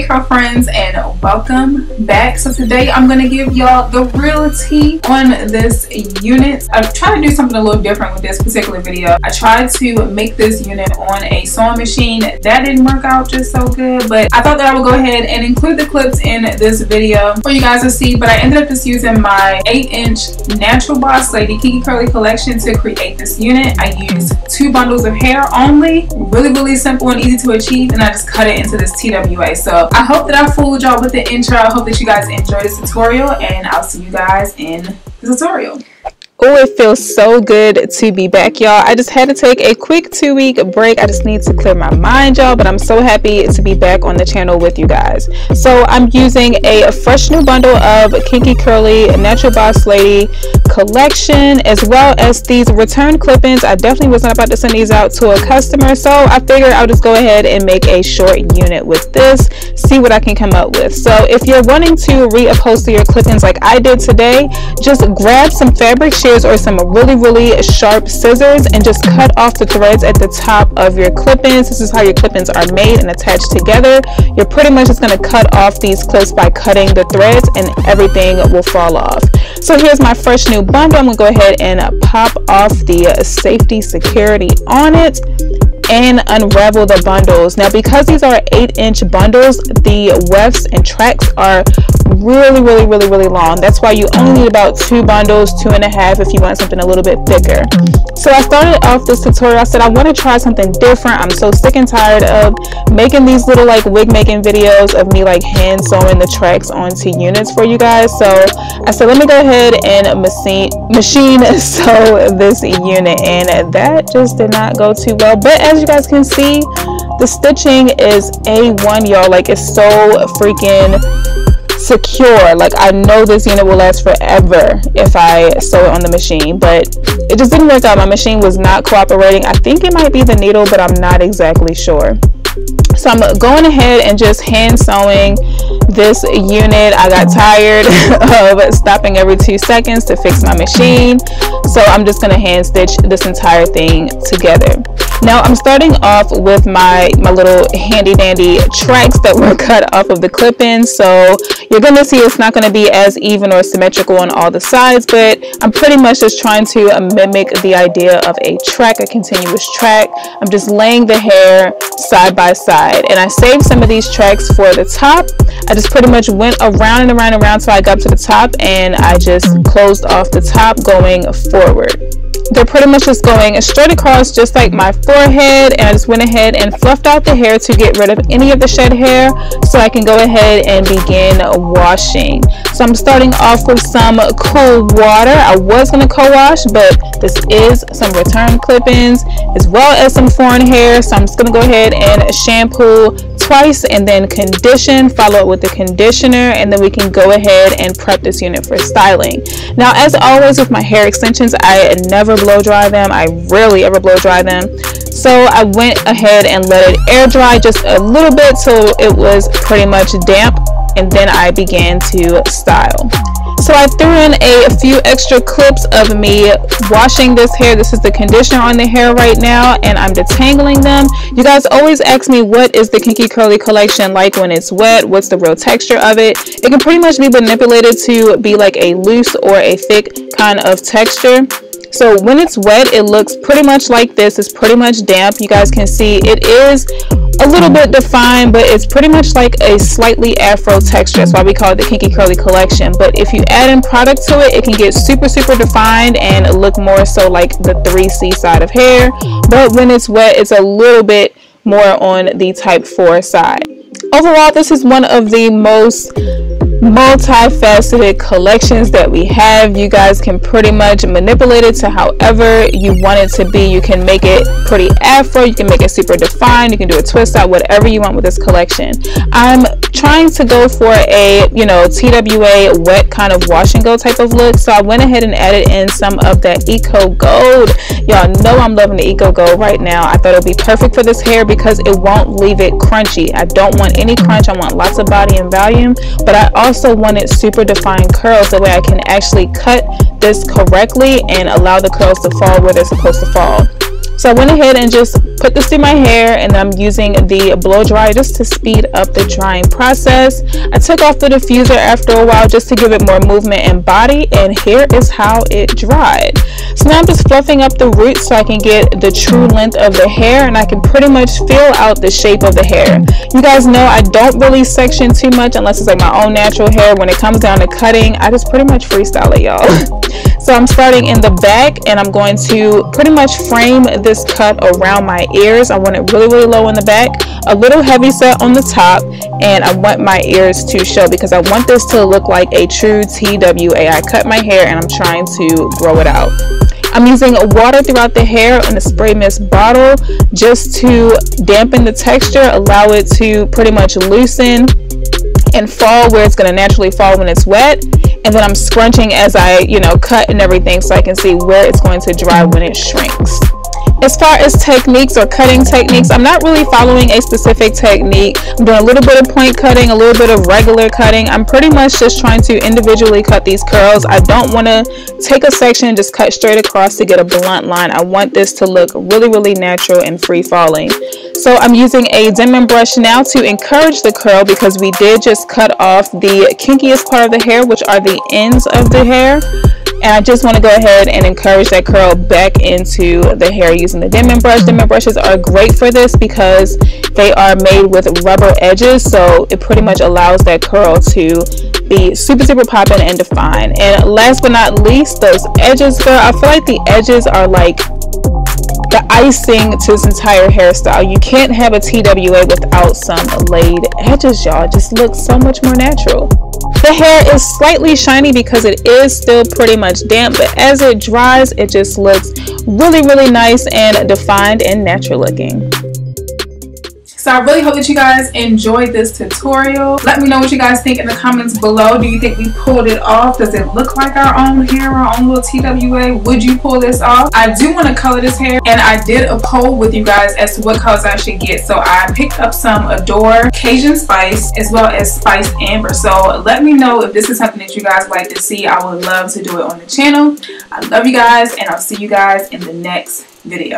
girlfriends, and welcome back. So today I'm going to give y'all the real tea on this unit. I've tried to do something a little different with this particular video. I tried to make this unit on a sewing machine. That didn't work out just so good, but I thought that I would go ahead and include the clips in this video for you guys to see. But I ended up just using my 8-inch Natural Boss Lady Kiki Curly collection to create this unit. I used 2 bundles of hair only. Really simple and easy to achieve, and I just cut it into this TWA. So I hope that I fooled y'all with the intro. I hope that you guys enjoyed this tutorial, and I'll see you guys in the tutorial. Oh, it feels so good to be back, y'all. I just had to take a quick 2-week break. I just need to clear my mind, y'all, but I'm so happy to be back on the channel with you guys. So I'm using a fresh new bundle of Kiki Curly Natural Boss Lady collection, as well as these return clip-ins. I definitely was not about to send these out to a customer, so I figured I'll just go ahead and make a short unit with this, see what I can come up with. So if you're wanting to reupholster your clip-ins like I did today, just grab some fabric shears or some really sharp scissors and just cut off the threads at the top of your clip-ins. This is how your clip-ins are made and attached together. You're pretty much just going to cut off these clips by cutting the threads, and everything will fall off. So here's my fresh new bundle. I'm going to go ahead and pop off the safety security on it and unravel the bundles. Now, because these are 8-inch bundles, the wefts and tracks are really long. That's why you only need about 2 bundles, 2.5 if you want something a little bit thicker. So I started off this tutorial. I said I want to try something different. I'm so sick and tired of making these little like wig making videos of me like hand sewing the tracks onto units for you guys. So I said, let me go ahead and machine sew this unit, and that just did not go too well. But as you guys can see, the stitching is A1, y'all. Like, it's so freaking secure. Like, I know this unit will last forever if I sew it on the machine, but it just didn't work out. My machine was not cooperating. I think it might be the needle, but I'm not exactly sure. So I'm going ahead and just hand sewing this unit. I got tired of stopping every 2 seconds to fix my machine, so I'm just going to hand stitch this entire thing together. Now I'm starting off with my little handy dandy tracks that were cut off of the clip-ins. So you're going to see it's not going to be as even or symmetrical on all the sides, but I'm pretty much just trying to mimic the idea of a track, a continuous track. I'm just laying the hair side by side, and I saved some of these tracks for the top. I just pretty much went around and around till I got to the top, and I just closed off the top going forward. They're pretty much just going straight across, just like my forehead, and I just went ahead and fluffed out the hair to get rid of any of the shed hair so I can go ahead and begin washing. So I'm starting off with some cool water. I was going to co-wash, but this is some return clip-ins as well as some foreign hair, so I'm just going to go ahead and shampoo twice and then condition, follow it with the conditioner, and then we can go ahead and prep this unit for styling. Now, as always with my hair extensions, I never blow dry them. I rarely ever blow dry them. So I went ahead and let it air dry just a little bit till it was pretty much damp, and then I began to style. So I threw in a few extra clips of me washing this hair. This is the conditioner on the hair right now, and I'm detangling them. You guys always ask me, what is the Kiki Curly collection like when it's wet? What's the real texture of it? It can pretty much be manipulated to be like a loose or a thick kind of texture. So when it's wet, it looks pretty much like this. It's pretty much damp. You guys can see it is a little bit defined, but it's pretty much like a slightly afro texture. That's why we call it the Kiki Curly collection. But if you add in product to it, it can get super defined and look more so like the 3C side of hair. But when it's wet, it's a little bit more on the type 4 side. Overall, this is one of the most multifaceted collections that we have. You guys can pretty much manipulate it to however you want it to be. You can make it pretty afro, you can make it super defined, you can do a twist out, whatever you want with this collection. I'm trying to go for a, you know, TWA wet kind of wash and go type of look, so I went ahead and added in some of that Eco Gold. Y'all know I'm loving the Eco Gold right now. I thought it would be perfect for this hair because it won't leave it crunchy. I don't want any crunch. I want lots of body and volume, but I also wanted super defined curls, that way I can actually cut this correctly and allow the curls to fall where they're supposed to fall. So I went ahead and just put this through my hair, and then I'm using the blow dryer just to speed up the drying process. I took off the diffuser after a while just to give it more movement and body, and here is how it dried. So now I'm just fluffing up the roots so I can get the true length of the hair, and I can pretty much feel out the shape of the hair. You guys know I don't really section too much unless it's like my own natural hair. When it comes down to cutting, I just pretty much freestyle it, y'all. So I'm starting in the back, and I'm going to pretty much frame this cut around my ears. I want it really, really low in the back, a little heavy set on the top, and I want my ears to show because I want this to look like a true TWA. I cut my hair and I'm trying to grow it out. I'm using water throughout the hair in a spray mist bottle just to dampen the texture, allow it to pretty much loosen and fall where it's going to naturally fall when it's wet. And then I'm scrunching as I, cut and everything so I can see where it's going to dry when it shrinks. As far as techniques or cutting techniques, I'm not really following a specific technique. I'm doing a little bit of point cutting, a little bit of regular cutting. I'm pretty much just trying to individually cut these curls. I don't want to take a section and just cut straight across to get a blunt line. I want this to look really, really natural and free falling. So I'm using a diamond brush now to encourage the curl because we did just cut off the kinkiest part of the hair, which are the ends of the hair. And I just want to go ahead and encourage that curl back into the hair using the diamond brush. Diamond brushes are great for this because they are made with rubber edges, so it pretty much allows that curl to be super, super popping and defined. And last but not least, those edges, girl, I feel like the edges are like the icing to this entire hairstyle. You can't have a TWA without some laid edges, y'all. It just looks so much more natural. The hair is slightly shiny because it is still pretty much damp, but as it dries, it just looks really, really nice and defined and natural looking. So I really hope that you guys enjoyed this tutorial. Let me know what you guys think in the comments below. Do you think we pulled it off? Does it look like our own hair, our own little TWA? Would you pull this off? I do want to color this hair, and I did a poll with you guys as to what colors I should get. So I picked up some Adore Cajun Spice as well as Spice Amber. So let me know if this is something that you guys like to see. I would love to do it on the channel. I love you guys, and I'll see you guys in the next video.